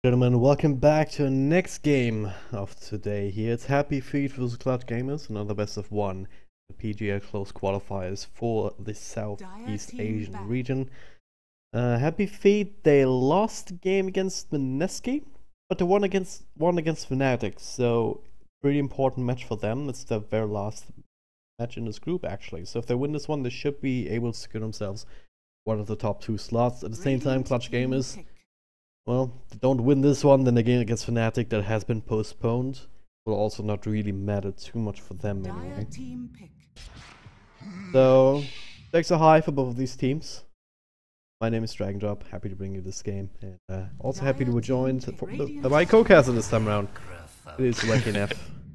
Gentlemen, welcome back to the next game of today here. It's HappyFeet vs Clutch Gamers, another best of one. The PGL close qualifiers for the Southeast Asian region. HappyFeet, they lost the game against Mineski, but they won against Fnatic, so pretty important match for them. It's their very last match in this group actually. So if they win this one, they should be able to secure themselves one of the top two slots. At the same time, Clutch Gamers, well, they don't win this one, then again against Fnatic that has been postponed. Will also not really matter too much for them anyway. So, stakes are high for both of these teams. My name is Dragondrop, happy to bring you this game, and also happy to be joined by my co-caster this time around. It is Lucky Neff.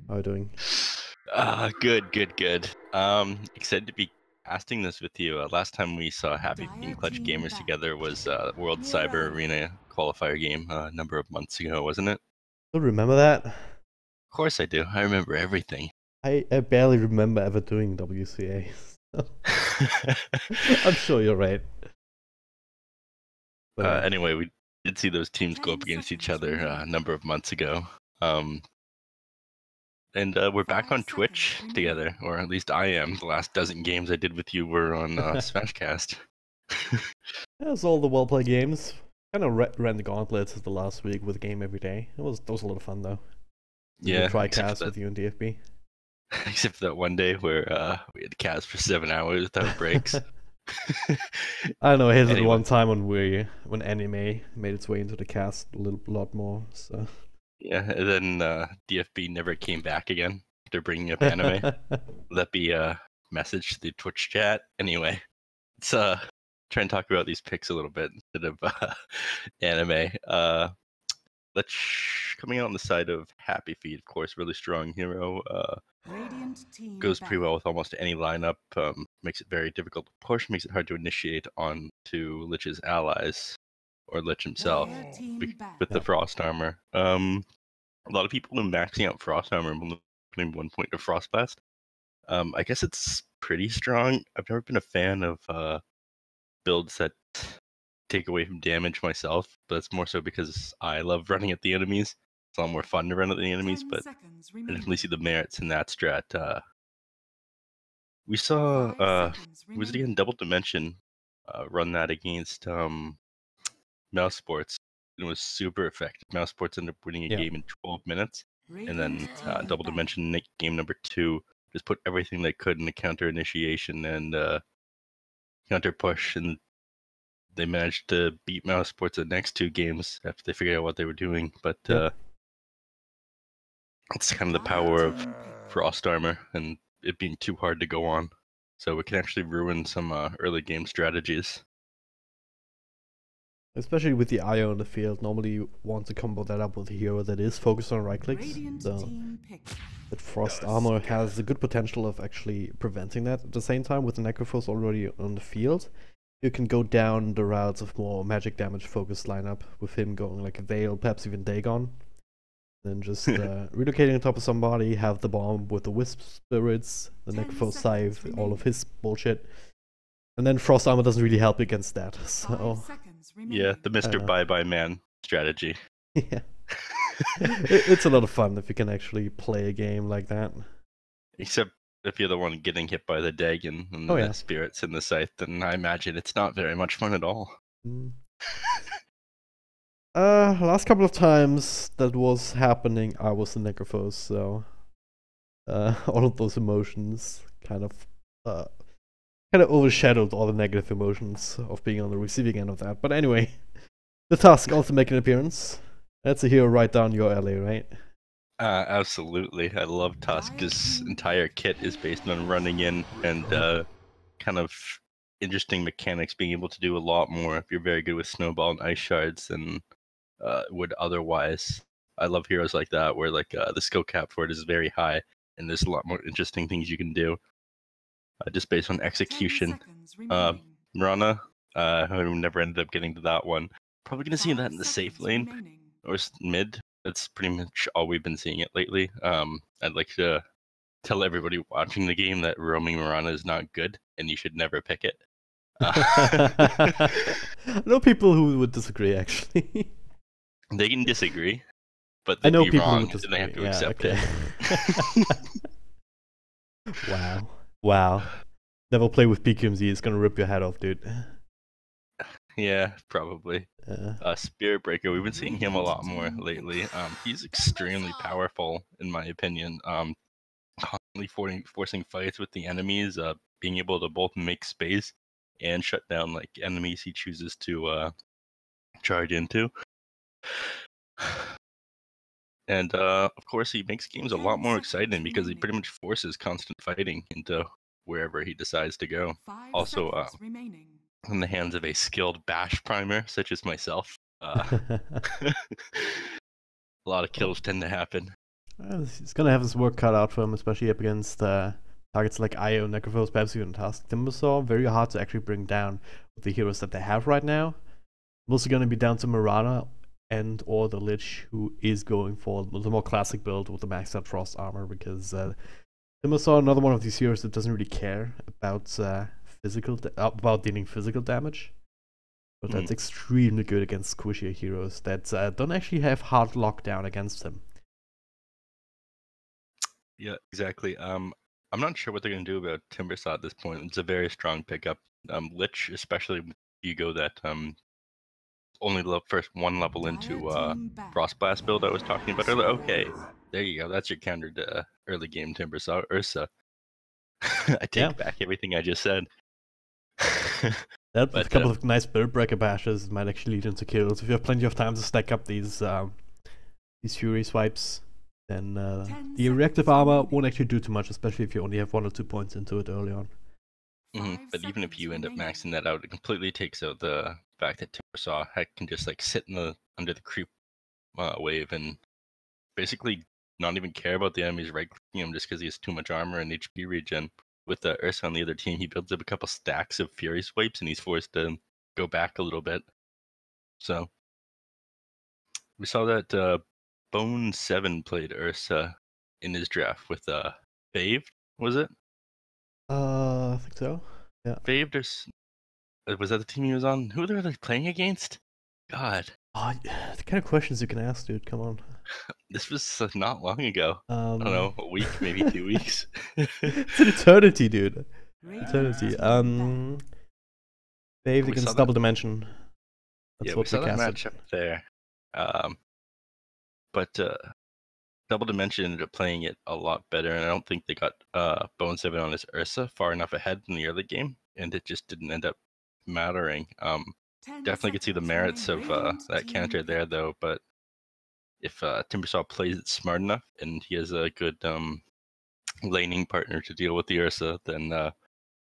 How are you doing? Good. Excited to be casting this with you. Last time we saw HappyFeet and Clutch Gamers together was World Cyber Arena Qualifier game a number of months ago, wasn't it? Don't remember that? Of course I do. I remember everything. I barely remember ever doing WCA. I'm sure you're right. Anyway, we did see those teams go up against each other a number of months ago. And we're back on Twitch together, or at least I am. The last dozen games I did with you were on Smashcast. That's all the well-played games. Kind of ran the gauntlet the last week with a game every day. That was a lot of fun though. Yeah, try cast with you and DFB. Except for that one day where we had to cast for 7 hours without breaks. I don't know. I hated one time when anime made its way into the cast a lot more. So yeah, and then DFB never came back again. They're bringing up anime. Will that be a message to the Twitch chat? Anyway, let's try and talk about these picks a little bit instead of anime. Coming out on the side of HappyFeet, of course, really strong hero. Goes pretty well with almost any lineup. Makes it very difficult to push. Makes it hard to initiate on to Lich's allies or Lich himself with the Frost Armor. A lot of people are maxing out Frost Armor and putting 1 point to Frost Blast. I guess it's pretty strong. I've never been a fan of builds that take away from damage myself, but it's more so because I love running at the enemies. It's a lot more fun to run at the enemies, but I definitely see the merits in that strat. We saw, was it again Double Dimension run that against Mouse Sports. It was super effective. Mouse Sports ended up winning a game in 12 minutes, and then Double Dimension game number 2 just put everything they could in the counter initiation and counter push, and they managed to beat Mouse Sports the next 2 games after they figured out what they were doing. But it's kind of the power of Frost Armor and it being too hard to go on. So it can actually ruin some early game strategies. Especially with the IO in the field, normally you want to combo that up with a hero that is focused on right clicks. So that Frost Armor has a good potential of actually preventing that. At the same time, with the Necrophos already on the field, you can go down the routes of more magic damage focused lineup with him going like a Veil, perhaps even Dagon. Then just relocating on top of somebody, have the bomb with the Wisp Spirits, the Necrophos Scythe, all of his bullshit. And then Frost Armor doesn't really help against that, so... Yeah, the Mr. Bye-Bye Man strategy. Yeah. It's a lot of fun if you can actually play a game like that. Except if you're the one getting hit by the Dagon and the spirits in the scythe, then I imagine it's not very much fun at all. Last couple of times that was happening, I was the Necrophos, so all of those emotions kind of overshadowed all the negative emotions of being on the receiving end of that. But anyway, the Tusk also making an appearance. That's a hero right down your alley, right? Absolutely. I love Tusk. His entire kit is based on running in and kind of interesting mechanics, being able to do a lot more if you're very good with Snowball and Ice Shards than would otherwise. I love heroes like that where like the skill cap for it is very high and there's a lot more interesting things you can do. Just based on execution. Mirana, who never ended up getting to that one. Probably going to see that in the safe lane or mid. That's pretty much all we've been seeing it lately. I'd like to tell everybody watching the game that roaming Mirana is not good and you should never pick it. I know people who would disagree, actually. They can disagree, but I they'd know be people who wrong, would and they have disagree. to Yeah, accept okay. it. Wow. Wow. Never play with PQMZ, it's gonna rip your head off, dude. Yeah, probably. Spirit Breaker, we've been seeing him a lot more lately. He's extremely powerful, in my opinion. Constantly forcing fights with the enemies, being able to both make space and shut down like enemies he chooses to charge into. And of course, he makes games a lot more exciting because he pretty much forces constant fighting into wherever he decides to go. Also, in the hands of a skilled bash primer such as myself, a lot of kills tend to happen. He's gonna have his work cut out for him, especially up against targets like IO, Necrophos, perhaps even Task Timbersaw. Very hard to actually bring down with the heroes that they have right now. Mostly gonna be down to Mirana and or the Lich, who is going for the more classic build with the maxed out Frost armor, because Timbersaw, another one of these heroes that doesn't really care about about dealing physical damage. But that's extremely good against squishier heroes that don't actually have hard lockdown against him. Yeah, exactly. I'm not sure what they're going to do about Timbersaw at this point. It's a very strong pickup. Lich, especially if you go that only first one level into Frostblast build I was talking about earlier. Okay, there you go. That's your counter to early game Timbersaw Ursa. I take back everything I just said. That with a couple of nice build breaker bashes might actually lead into kills. If you have plenty of time to stack up these Fury swipes, then the reactive armor won't actually do too much, especially if you only have 1 or 2 points into it early on. But even if you end up maxing that out, it completely takes out the fact that Timbersaw can just like sit under the creep wave and basically not even care about the enemies right-clicking him just because he has too much armor and HP regen. With the Ursa on the other team, he builds up a couple stacks of Fury swipes and he's forced to go back a little bit. So we saw that Bone 7 played Ursa in his draft with Faved, was it? I think so. Yeah. Faved or was that the team he was on? Who were they playing against? God. Oh, the kind of questions you can ask, dude. Come on. This was not long ago. I don't know, a week, maybe 2 weeks. It's an eternity, dude. Eternity. Dave against Double Dimension. That's what we saw that matchup there. But Double Dimension ended up playing it a lot better, and I don't think they got Bone 7 on his Ursa far enough ahead in the early game, and it just didn't end up mattering. Definitely could see the merits of that counter there, though, but if Timbersaw plays it smart enough and he has a good laning partner to deal with the Ursa, then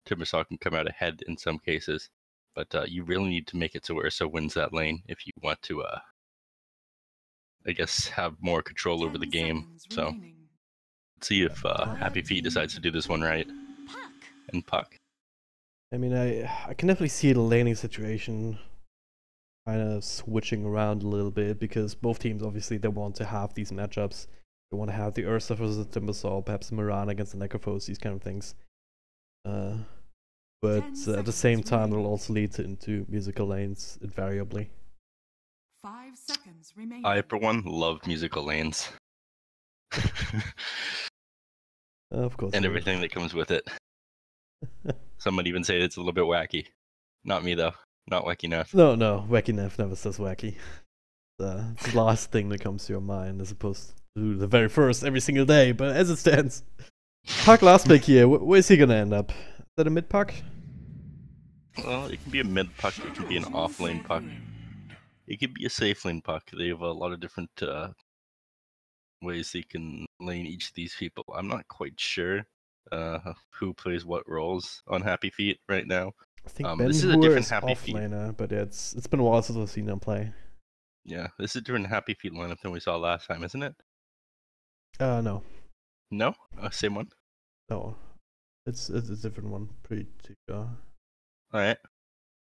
Timbersaw can come out ahead in some cases. But you really need to make it so Ursa wins that lane if you want to, I guess, have more control over the game. So let's see if HappyFeet decides to do this one right. And Puck. I mean, I can definitely see the laning situation kind of switching around a little bit, because both teams obviously they want to have these matchups. They want to have the Ursa versus the Timbersaw, perhaps Mirana against the Necrophos, these kind of things. But at the same time, it'll also lead into musical lanes invariably. 5 seconds remaining. I, for one, love musical lanes. Of course. And everything that comes with it. Some might even say it's a little bit wacky. Not me, though. Not wacky enough. No, wacky enough never says wacky. It's the last thing that comes to your mind, as opposed to the very first every single day. But as it stands, Puck last pick here. Where's he gonna end up? Is that a mid Puck? Well, it can be a mid Puck. It can be an off lane Puck. It could be a safe lane Puck. They have a lot of different ways they can lane each of these people. I'm not quite sure who plays what roles on HappyFeet right now. I think this is a different HappyFeet laner, but it's been a while since I've seen him play. Yeah, this is a different HappyFeet lineup than we saw last time, isn't it? No. No? Same one? No. It's a different one. Pretty sure. Alright.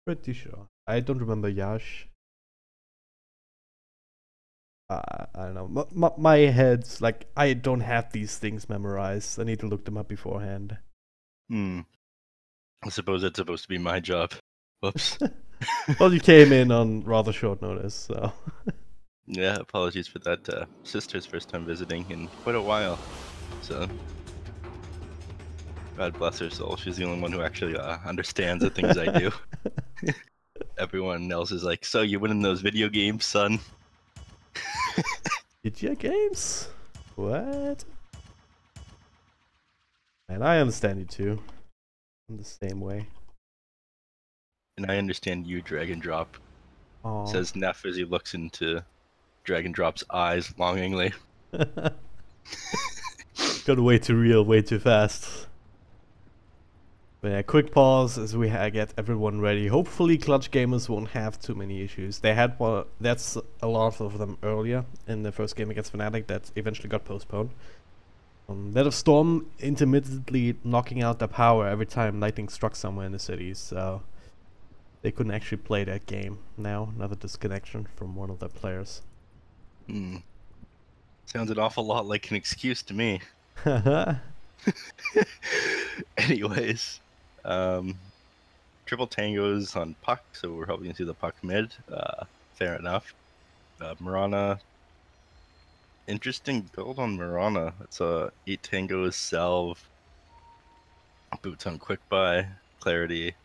Pretty sure. I don't remember Yash. I don't know. My head's like, I don't have these things memorized. I need to look them up beforehand. I suppose that's supposed to be my job. Whoops. Well, you came in on rather short notice, so. Yeah, apologies for that. Sister's first time visiting in quite a while, so God bless her soul. She's the only one who actually understands the things I do. Everyone else is like, so you winning those video games, son? Video games? What? And I understand you too. In the same way. And I understand you, Dragon Drop. Aww. Says Neff as he looks into Dragon Drop's eyes longingly. Got way too real, way too fast. But yeah, quick pause as we get everyone ready. Hopefully Clutch Gamers won't have too many issues. They had one, that's a lot of them earlier in the first game against Fnatic that eventually got postponed. That of Storm intermittently knocking out their power every time lightning struck somewhere in the city, so they couldn't actually play that game now. Another disconnection from one of their players. Sounds an awful lot like an excuse to me. Anyways, triple tangos on puck, so we're probably gonna see the puck mid. Fair enough. Mirana, interesting build on Mirana. It's a 8 tangos salve, boots on quick buy, clarity.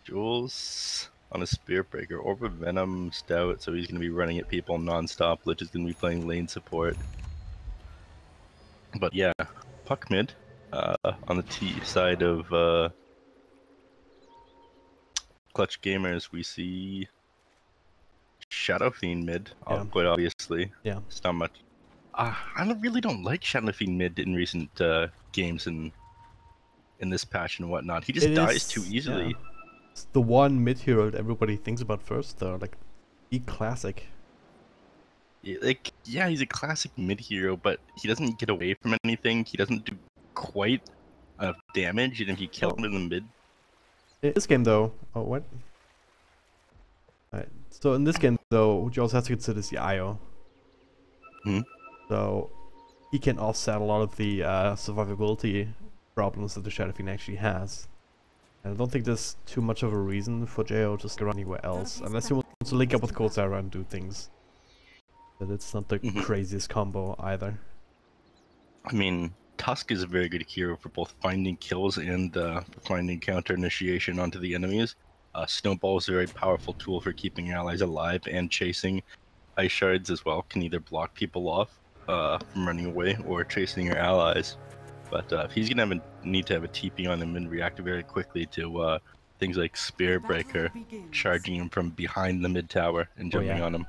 Jules on a spear breaker, Orb of Venom, stout, so he's gonna be running at people non-stop. Lich is gonna be playing lane support. But yeah, puck mid. On the T side of Clutch Gamers, we see Shadow Fiend mid, quite obviously. Yeah. It's not much. I really don't like Shadow Fiend mid in recent games and in this patch and whatnot. He just dies too easily. Yeah. It's the one mid hero that everybody thinks about first, though. Like, the classic. Yeah, he's a classic mid hero, but he doesn't get away from anything. He doesn't do quite enough damage, even if you kill him in the mid. In this game, though, what? Alright, so in this game, though, what you also have to consider is the IO. So he can offset a lot of the survivability problems that the Shadow Fiend actually has. And I don't think there's too much of a reason for JO just to run anywhere else, unless he wants to link up with Qualifier and do things. But it's not the craziest combo either. I mean, Tusk is a very good hero for both finding kills and finding counter initiation onto the enemies. Snowball is a very powerful tool for keeping allies alive and chasing. Ice Shards as well can either block people off from running away or chasing your allies. But he's going to need to have a TP on him and react very quickly to things like Spear Breaker, charging him from behind the mid tower and jumping on him.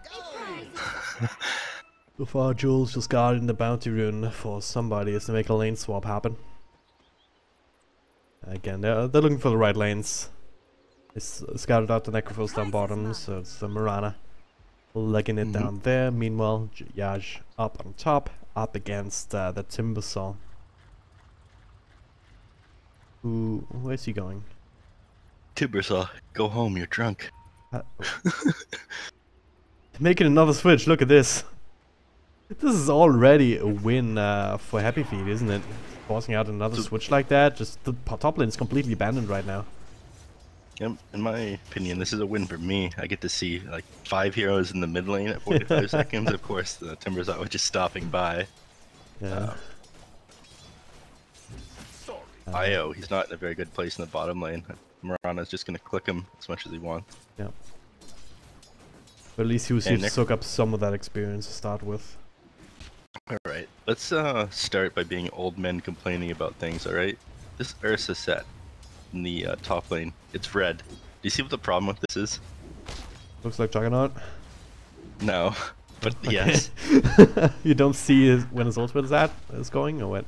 So far, Jules just guarding the bounty rune for somebody is to make a lane swap happen. Again, they're looking for the right lanes. It's scouted out the Necrophos down bottom, so it's the Mirana legging it down there. Meanwhile, Yaj up on top, up against the Timbersaw. Where's he going? Timbersaw, go home, you're drunk. Making another switch, look at this. This is already a win for HappyFeet, isn't it? Forcing out another switch like that, just the top lane is completely abandoned right now. Yep, in my opinion, this is a win for me. I get to see like 5 heroes in the mid lane at 45 seconds. Of course, the Timbersaw was just stopping by. Yeah. IO, he's not in a very good place in the bottom lane. Mirana's just going to click him as much as he wants. Yeah. But at least he was here to soak up some of that experience to start with. Alright, let's start by being old men complaining about things, alright? This Ursa set in the top lane, it's red. Do you see what the problem with this is? Looks like Juggernaut. No, but yes. You don't see when his ultimate is going, or what?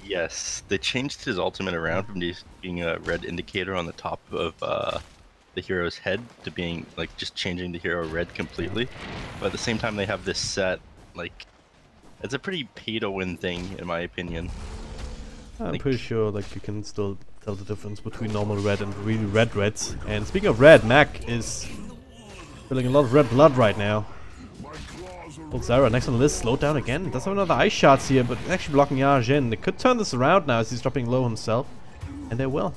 Yes, they changed his ultimate around from just being a red indicator on the top of the hero's head to being like just changing the hero red completely. But at the same time, they have this set, like, it's a pretty pay-to-win thing in my opinion. I'm pretty sure like you can still tell the difference between normal red and really red reds. And speaking of red, Mac is spilling a lot of red blood right now. Old Zara next on the list, slowed down again. Does have another ice shots here, but actually blocking Yaj in. They could turn this around now as he's dropping low himself. And they will.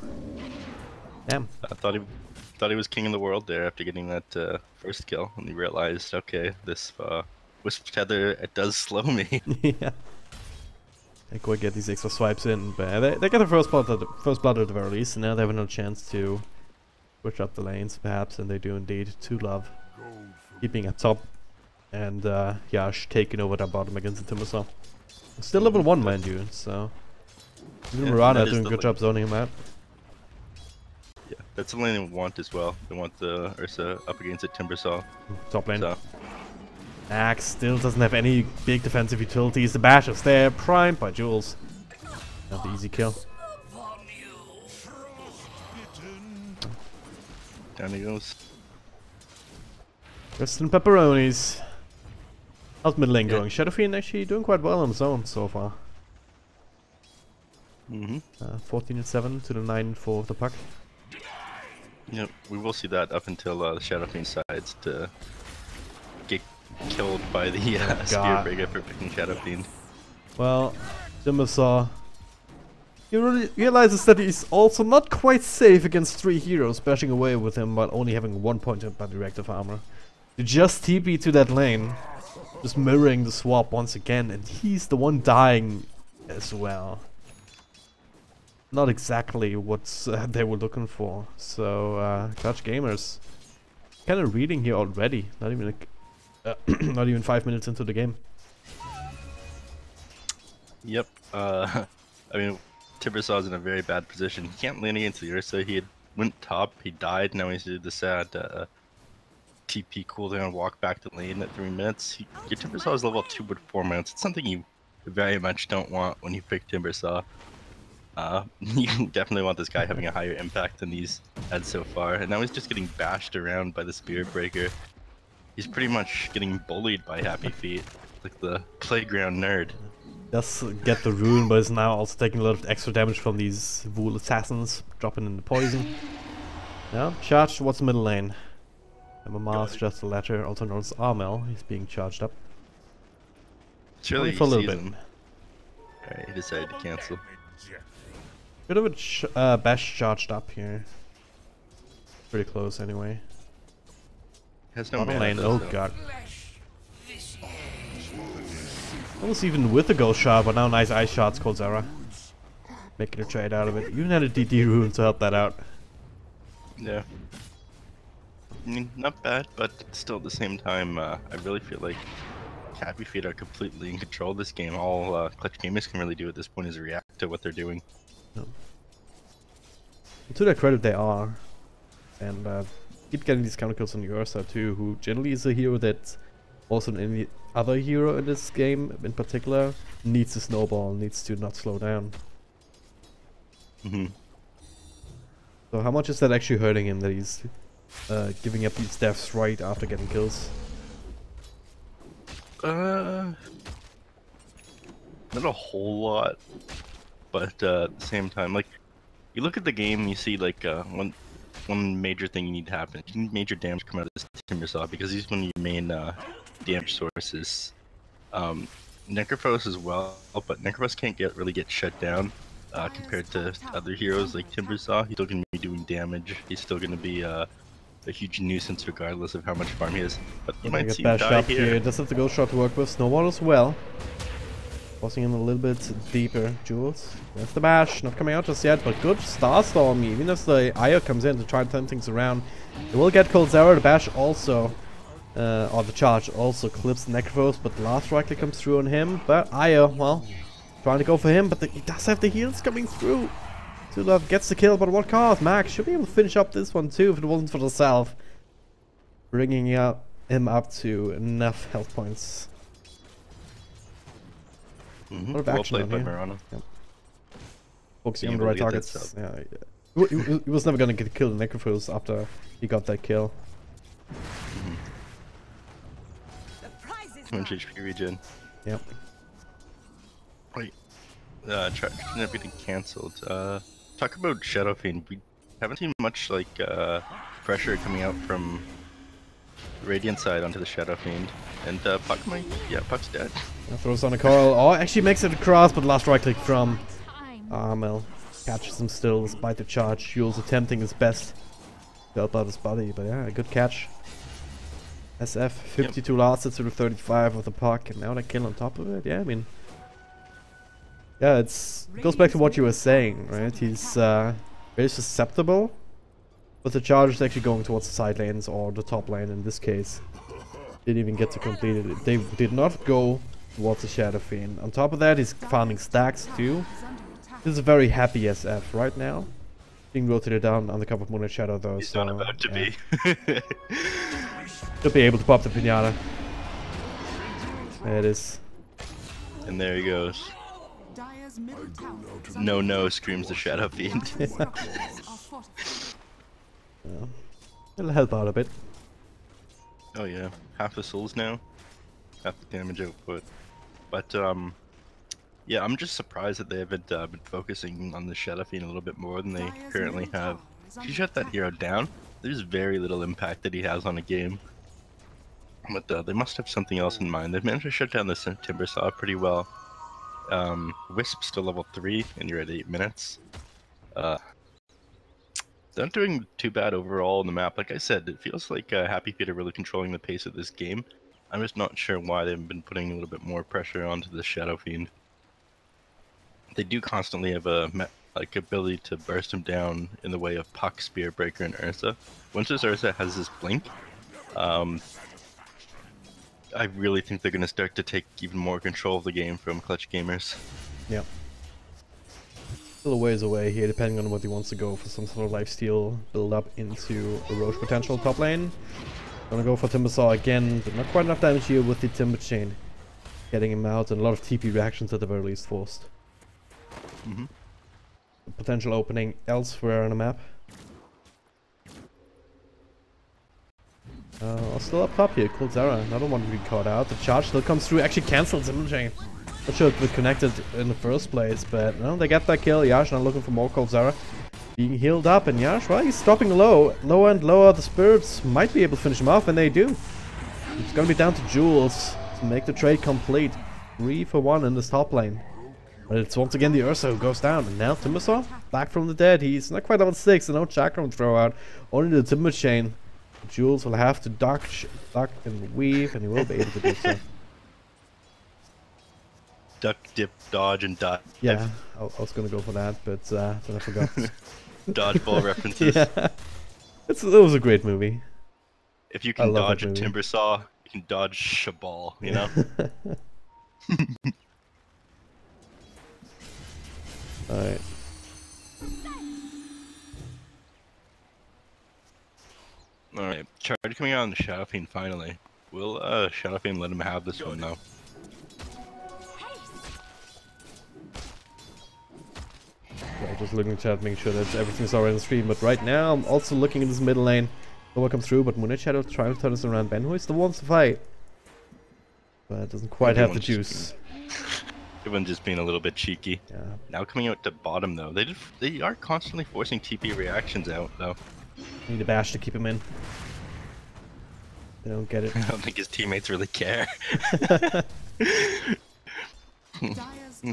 Damn. I thought thought he was king of the world there after getting that first kill, and he realized, okay, this Wisp Tether, it does slow me. Yeah. They could get these extra swipes in, but they get the first blood at the very least, and now they have another chance to switch up the lanes, perhaps, and they do indeed. 2 Love keeping up top, and Yash taking over that bottom against the Timbersaw. Still level 1, mind you, so even Mirana doing a good job zoning him out. Yeah, that's the lane they want as well. They want the Ursa up against the Timbersaw. Top lane. So. Axe still doesn't have any big defensive utilities. The bash is there, primed by Jules. Not the easy kill. Down he goes. Western pepperonis. How's mid lane going? Shadowfiend actually doing quite well on his own so far. 14-7 to the 9-4 of the puck. Yep, we will see that up until the Shadowfiend decides to get killed by the Spearbreaker for picking Shadowfiend. Well, Timbersaw, he realizes that he's also not quite safe against 3 heroes bashing away with him while only having 1 point by the reactive armor. You just TP to that lane, just mirroring the swap once again, and he's the one dying as well. Not exactly what they were looking for. So, Clutch Gamers kind of reading here already. Not even not even 5 minutes into the game. Yep. I mean, Timbersaw's in a very bad position. He can't lane against the Ursa. He went top. He died. Now he's did the sad TP cooldown, walk back to lane at 3 minutes. Your Timbersaw is level 2 with 4 minutes. It's something you very much don't want when you pick Timbersaw. You definitely want this guy having a higher impact than he's had so far. And now he's just getting bashed around by the Spearbreaker. He's pretty much getting bullied by HappyFeet, like the playground nerd. Does get the rune, but is now also taking a lot of extra damage from these Wool Assassins, dropping in the poison. Yeah, charged towards the middle lane. MMR's just the latter, also known as Armel. He's being charged up. It's really for a little bit. Alright, he decided to cancel. Bit of a bash charged up here. Pretty close anyway. Has no mana lane. though, Oh so. god. Almost even with the ghost shot, but now nice ice shots, Cold Zara. Making a trade out of it. Even had a DD rune to help that out. Yeah. I mean, not bad, but still at the same time, I really feel like HappyFeet are completely in control of this game. All Clutch Gamers can really do at this point is react to what they're doing. No. To their credit, they are. And keep getting these counter kills on Ursa too, who generally is a hero that also any other hero in this game in particular needs to snowball, needs to not slow down. So how much is that actually hurting him that he's giving up these deaths right after getting kills? Not a whole lot, but at the same time, like, you look at the game, you see like one major thing you need to happen. You need major damage come out of this Timbersaw because he's one of your main damage sources. Necrophos as well, but Necrophos can't really get shut down compared to other heroes like Timbersaw. He's still going to be doing damage. He's still going to be a huge nuisance regardless of how much farm he has. But you might see him die here. Does have the ghost shot to work with. Snowball as well. Forcing him a little bit deeper. Jules. There's the bash. Not coming out just yet, but good Starstorm. Even as the Io comes in to try and turn things around. They will get Cold Zara. The bash also, or the charge also clips Necrophos, but the last right click comes through on him. But Io, well, trying to go for him, but he does have the heals coming through. Two Love gets the kill, but at what cost? Max should be able to finish up this one too if it wasn't for the self. Bringing him up to enough health points. A lot of action well on played by here. Mirana. Yep. Focusing on the right targets. Yeah, he was never gonna get killed in Necrophos after he got that kill. 200 HP regen. Yep. Wait. Not getting cancelled. Talk about Shadowfiend. We haven't seen much like pressure coming out from Radiant side onto the Shadowfiend. And Puck might, Puck's dead. Throws on a coil. Oh, actually makes it across, but last right click from Armel catches him still despite the charge. Jules attempting his best help out his buddy, but yeah, a good catch. SF 52 lasted to the 35 of the puck, and now they kill on top of it. Yeah, I mean, yeah, it goes back to what you were saying, right? He's very susceptible, but the charge is actually going towards the side lanes or the top lane in this case. Didn't even get to complete it. They did not go towards the Shadow Fiend. On top of that, he's farming stacks too. This is a very happy SF right now. Being rotated down on the cover of Moonlight Shadow though. He's so, not about to be. Should be able to pop the pinata. There it is. And there he goes. No, screams the Shadow Fiend. Yeah. It'll help out a bit. Oh yeah, half the souls now, half the damage output. But yeah, I'm just surprised that they haven't been focusing on the Shadow Fiend a little bit more than they currently have. If you shut that hero down, there's very little impact that he has on a game. But they must have something else in mind. They've managed to shut down the Timbersaw pretty well. Wisp's still level 3, and you're at 8 minutes. They're not doing too bad overall on the map. Like I said, it feels like HappyFeet are really controlling the pace of this game. I'm just not sure why they haven't been putting a little bit more pressure onto the Shadow Fiend. They do constantly have a ability to burst him down in the way of Puck, Spear Breaker, and Ursa. Once this Ursa has this blink, I really think they're going to start to take even more control of the game from Clutch Gamers. Yep. Still a ways away here, depending on what he wants to go for some sort of lifesteal build up into a Roche potential top lane. Gonna go for Timbersaw again, but not quite enough damage here with the Timber Chain. Getting him out, and a lot of TP reactions at the very least forced. Potential opening elsewhere on the map. Still up top here, Coldzera. Another one to be caught out. The charge still comes through, actually cancels Timber Chain. Not sure if we connected in the first place, but no, they get that kill. Yash now looking for more Coldzera. Being healed up, and Yash, well, he's stopping low. Lower and lower, the spirits might be able to finish him off, and they do. It's gonna be down to Jules to make the trade complete. 3 for 1 in this top lane. But it's once again the Ursa who goes down. And now Timbersaw, back from the dead. He's not quite level 6, and no Chakram throw out. Only the Timber Chain. Jules will have to duck and weave, and he will be able to do so. Duck, dip, dodge, and dodge. Yeah, I was gonna go for that, but then I forgot. Dodgeball references. Yeah. It was a great movie. If you can dodge a Timbersaw, you can dodge a ball, you know? Alright. Alright, charge coming out on the Shadow Fiend finally. Will Shadow Fiend let him have this one though? Yeah, just looking at chat, making sure that everything's already on the stream. But right now, I'm also looking in this middle lane. Nova comes through, but Moonlight Shadow trying to turn us around. Ben, who is the one to fight? But doesn't quite have the juice. Everyone just being a little bit cheeky. Yeah. Now coming out to bottom though, they are constantly forcing TP reactions out though. Need a bash to keep him in. They don't get it. I don't think his teammates really care.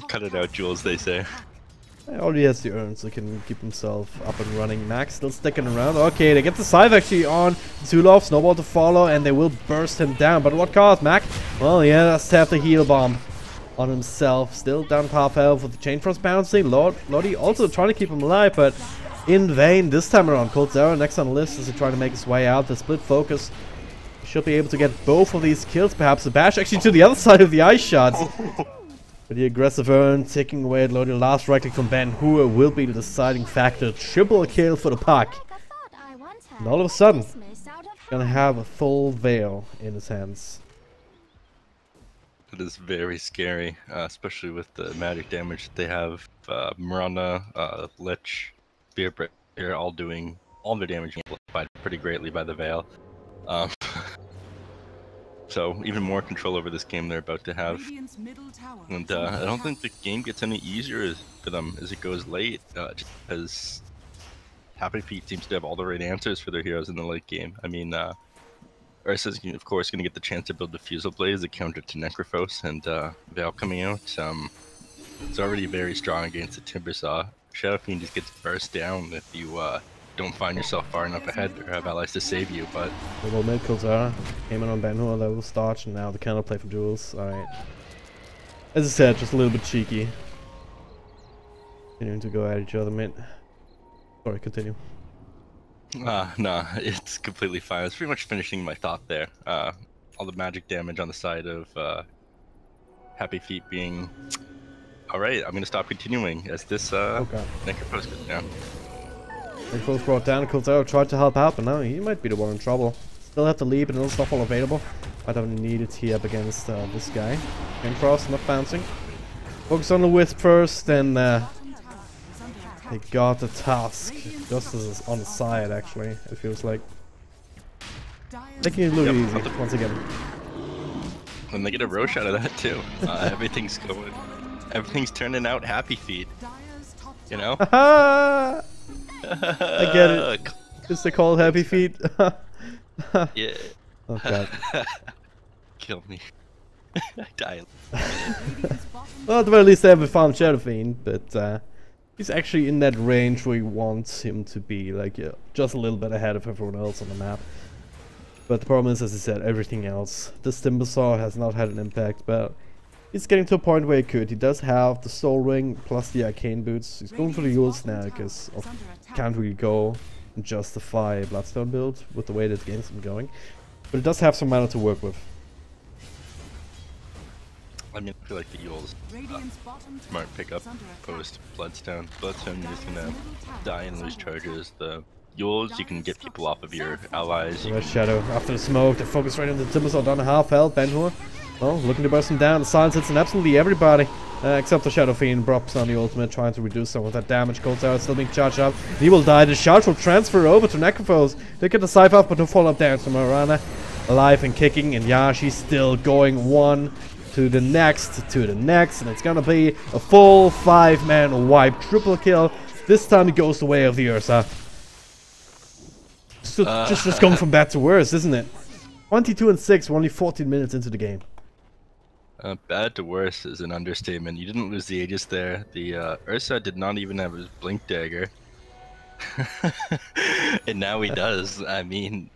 Cut it out, Jules, they say. All he has to earn, so he can keep himself up and running. Max still sticking around. Okay, they get the scythe actually on Zulov. Snowball to follow, and they will burst him down. But what cost, Mac? Well, he has to have the heal bomb on himself. Still down half health with the Chain Frost bouncing. Lodi also trying to keep him alive, but in vain this time around. Coldzera next on the list as he trying to make his way out. The split focus should be able to get both of these kills. Perhaps the bash actually to the other side of the ice shots. But the aggressive earn taking away at Lodi. Last right click from Ben Hur will be the deciding factor. Triple kill for the puck. And all of a sudden, gonna have a full veil in his hands. It is very scary, especially with the magic damage that they have. Miranda, Lich, Spearbreaker, they're all doing all their damage amplified pretty greatly by the veil. So even more control over this game they're about to have. And I don't think the game gets any easier for them as it goes late, just because HappyFeet seems to have all the right answers for their heroes in the late game. I mean, Ursa's of course going to get the chance to build Diffusal Blade as a counter to Necrophos, and Veil coming out. It's already very strong against the Timbersaw. Shadow Fiend just gets burst down if you don't find yourself far enough ahead or have allies to save you, but... Well, mid kills are. Came in on Ben-Hur, level starch, and now the counterplay for Jules. Alright. As I said, just a little bit cheeky. Continuing to go at each other, mate. Sorry, continue. Nah, it's completely fine. I was pretty much finishing my thought there. All the magic damage on the side of HappyFeet being... Alright, I'm gonna stop continuing as this Necropose goes down. Necropose brought down, Kulzaro tried to help out, but now he might be the one in trouble. Still have the leap and other stuff all available. Might have needed here up against this guy. Can cross, not bouncing. Focus on the Wisp first, then they got the task. Just as on the side, actually, it feels like. Making it a little easy, once again. And they get a Roche out of that, too. Everything's going... Everything's turning out HappyFeet. You know? I get it. Is they called HappyFeet? Yeah. Oh god. Kill me. Die. Well, at the very least they haven't found Shadow Fiend, but he's actually in that range where you want him to be, like, yeah, just a little bit ahead of everyone else on the map. But the problem is, as I said, everything else. This Timbersaw has not had an impact, but he's getting to a point where he could. He does have the Soul Ring plus the Arcane Boots. He's going for the Yules now because can't really go and justify a Bloodstone build with the way that the game's been going. But it does have some mana to work with. I mean, I feel like the Yules smart pickup post Bloodstone. Bloodstone, you're just gonna die and lose charges. The Yules, you can get people off of your allies. Red Shadow after the smoke, they focus right on the Timbersaw down to half health. Ben-Hur, well, looking to burst him down. The silence hits on absolutely everybody. Except the Shadow Fiend drops on the ultimate, trying to reduce some of that damage. Cold Tower still being charged up. He will die. The charge will transfer over to Necrophos. They get the scythe off, but no follow-up down to Marana. Alive and kicking, and Yashi's still going one to the next, and it's gonna be a full 5-man wipe. Triple kill. This time it goes the way of the Ursa. Just going from bad to worse, isn't it? 22 and 6, we're only 14 minutes into the game. Bad to worse is an understatement. You didn't lose the Aegis there. The Ursa did not even have his Blink Dagger. And now he does. I mean,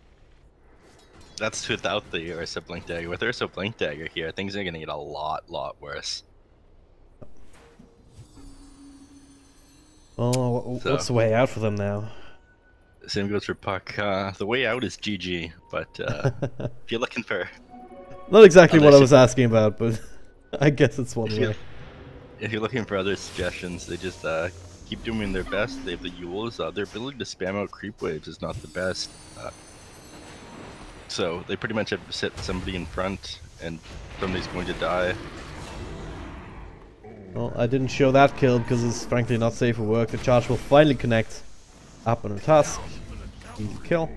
that's without the Ursa Blink Dagger. With Ursa Blink Dagger here, things are going to get a lot worse. Oh, what's the way out for them now? Same goes for Puck. The way out is GG, but if you're looking for... Not exactly what I was asking about, but I guess it's one way. If you're looking for other suggestions, they just keep doing their best. They have the Yules. Their ability to spam out creep waves is not the best. So they pretty much have to set somebody in front, and somebody's going to die. Well, I didn't show that kill because it's frankly not safe for work. The charge will finally connect. Up on a task. Easy kill.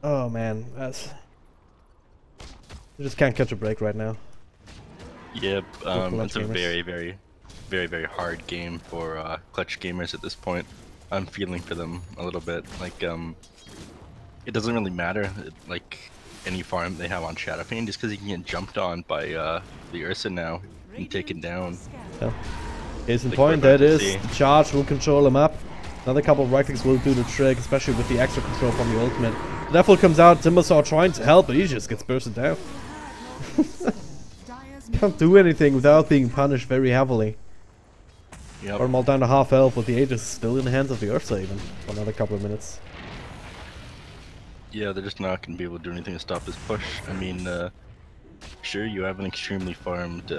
Oh man, that's... You just can't catch a break right now. Yep, it's a very hard game for clutch gamers at this point. I'm feeling for them a little bit. Like, it doesn't really matter, like, any farm they have on Shadow Fiend, just because he can get jumped on by the Ursa now and taken down. Yeah. Case in point, that is, the charge will control him up. Another couple of right clicks will do the trick, especially with the extra control from the ultimate. The Devil comes out, Timbersaw trying to help, but he just gets bursted down. Can't do anything without being punished very heavily. Yep. Or them all down to half health, with the Aegis still in the hands of the Ursa even for another couple of minutes. Yeah, they're just not going to be able to do anything to stop this push. I mean, sure, you have an extremely farmed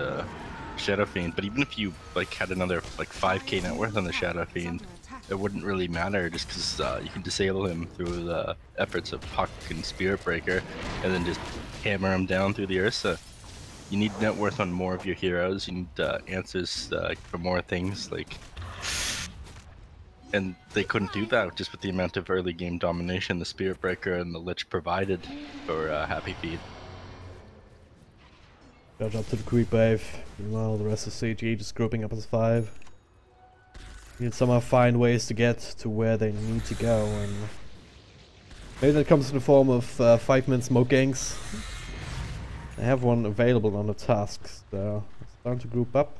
Shadow Fiend, but even if you like had another like 5k net worth on the Shadow Fiend, it wouldn't really matter just because you can disable him through the efforts of Puck and Spirit Breaker, and then just hammer him down through the Ursa. You need net worth on more of your heroes. You need answers for more things, like, and they couldn't do that just with the amount of early game domination the Spirit Breaker and the Lich provided for HappyFeet. Charge up to the creep wave. Meanwhile, the rest of CG just grouping up as 5. Need somehow find ways to get to where they need to go, and maybe that comes in the form of 5-minute smoke ganks. I have one available on the tasks, so it's time to group up.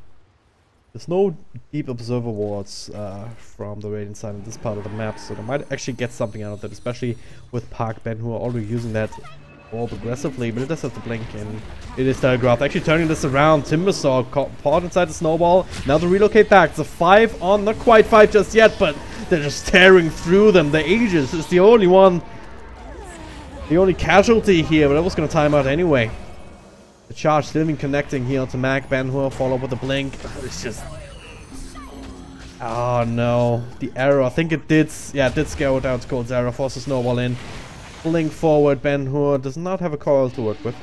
There's no deep observer wards from the Radiant side on this part of the map, so they might actually get something out of it, especially with Park Ben, who are already using that more aggressively, but it does have to blink, and it is telegraphed. Actually turning this around, Timbersaw caught inside the snowball. Now to relocate back. It's a 5 on, not quite 5 just yet, but they're just tearing through them. The Aegis is the only one, the only casualty here, but that was going to time out anyway. The charge still even connecting here onto Mac Benhur, follow up with a blink. It's just... oh no, the arrow, I think it did, yeah, it did scale down to Cold's arrow, force the snowball in. Blink forward, Ben-Hur does not have a coil to work with.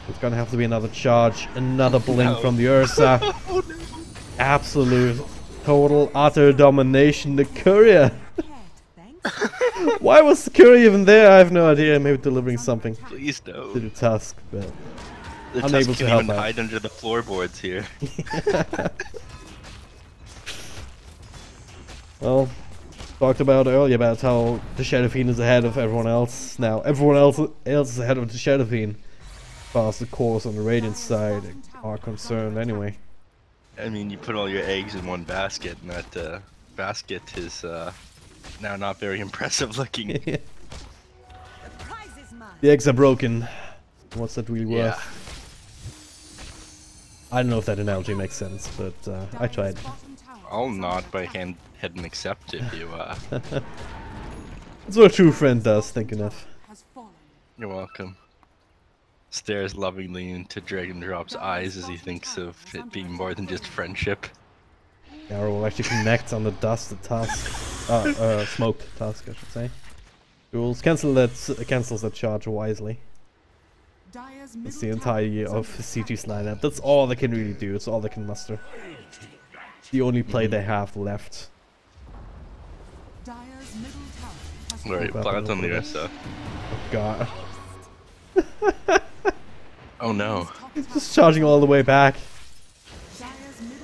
It's gonna have to be another charge, another blink from the Ursa. Oh, no. Absolute, total, utter domination. The courier. Why was the courier even there? I have no idea. Maybe delivering something. Please no. To the Tusk, but the unable Tusk to can help even out. hide under the floorboards here. Well, talked about earlier about how the Shadow Fiend is ahead of everyone else. Now everyone else is ahead of the Shadow Fiend, as far as the cores on the Radiant side are concerned. Anyway, I mean, you put all your eggs in one basket, and that basket is now not very impressive looking. The eggs are broken. What's that really Yeah. worth? I don't know if that analogy makes sense, but I tried. I'll nod my head and accept if you. That's what a true friend does. Thank you, Neff. You're welcome. Stares lovingly into Dragon Drop's eyes as he thinks of it being more than just friendship. Arrow will actually connect on the dusted tusk, smoked tusk, I should say. Jules cancels that charge wisely. It's the entirety of CG's lineup. That's all they can really do. It's all they can muster. The only play they have left. Alright, plans on the Ursa. Oh god. Oh no. Just charging all the way back.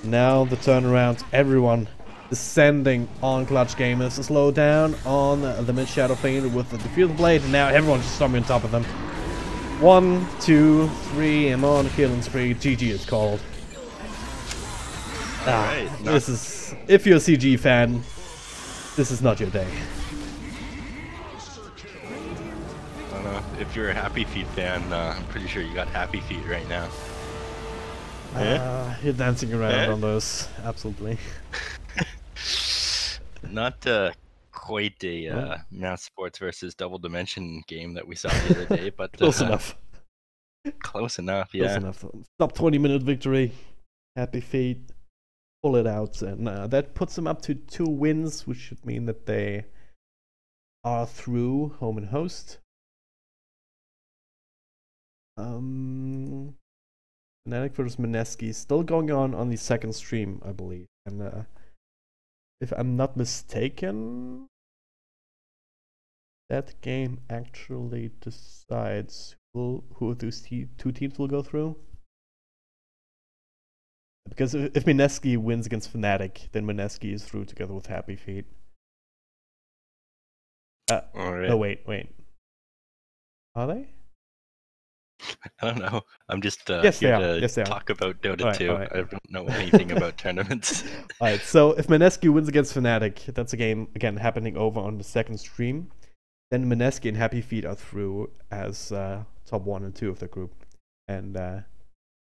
Now the turnaround. Everyone descending on Clutch Gamers. A slow down on the mid Shadow Fiend with the Defeated Blade. And now everyone's just storming on top of them. 1, 2, 3, I'm on a killing spree. GG is called. Alright, this is, if you're a CG fan, this is not your day. I don't know. If you're a HappyFeet fan, I'm pretty sure you got HappyFeet right now. You're dancing around on those, absolutely. Not quite a Mass Sports versus Double Dimension game that we saw the other day, but Close enough. Close enough, yeah. Close enough. Top 20-minute victory. HappyFeet pull it out, and that puts them up to 2 wins, which should mean that they are through home and host. Fnatic versus Mineski still going on the second stream, I believe, and if I'm not mistaken, that game actually decides who those 2 teams will go through. Because if Mineski wins against Fnatic, then Mineski is through together with HappyFeet. Alright. No, wait. Are they? I don't know. I'm just Yes, here they are. to Yes, they are. talk about Dota Alright, 2. alright. I don't know anything about tournaments. Alright, so if Mineski wins against Fnatic, that's a game, again, happening over on the second stream. Then Mineski and HappyFeet are through as top 1 and 2 of the group. And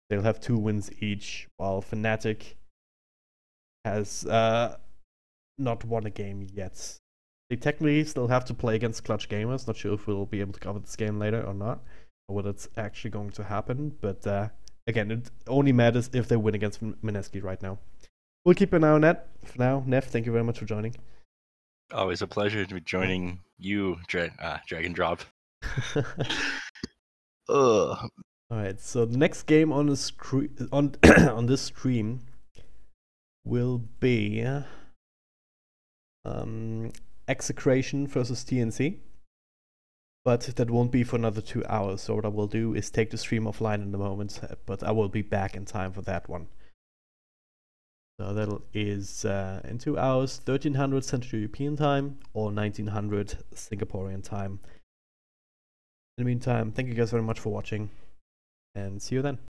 they'll have 2 wins each, while Fnatic has not won a game yet. They technically still have to play against Clutch Gamers. Not sure if we'll be able to cover this game later or not, or whether it's actually going to happen. But again, it only matters if they win against Mineski right now. We'll keep an eye on that for now. Neff, thank you very much for joining. Always a pleasure to be joining you, Dragon Drop. Ugh. Alright, so the next game on the on this stream will be Execration versus TNC. But that won't be for another 2 hours, so what I will do is take the stream offline in a moment, but I will be back in time for that one. So that is in 2 hours, 1300 Central European time, or 1900 Singaporean time. In the meantime, thank you guys very much for watching, and see you then.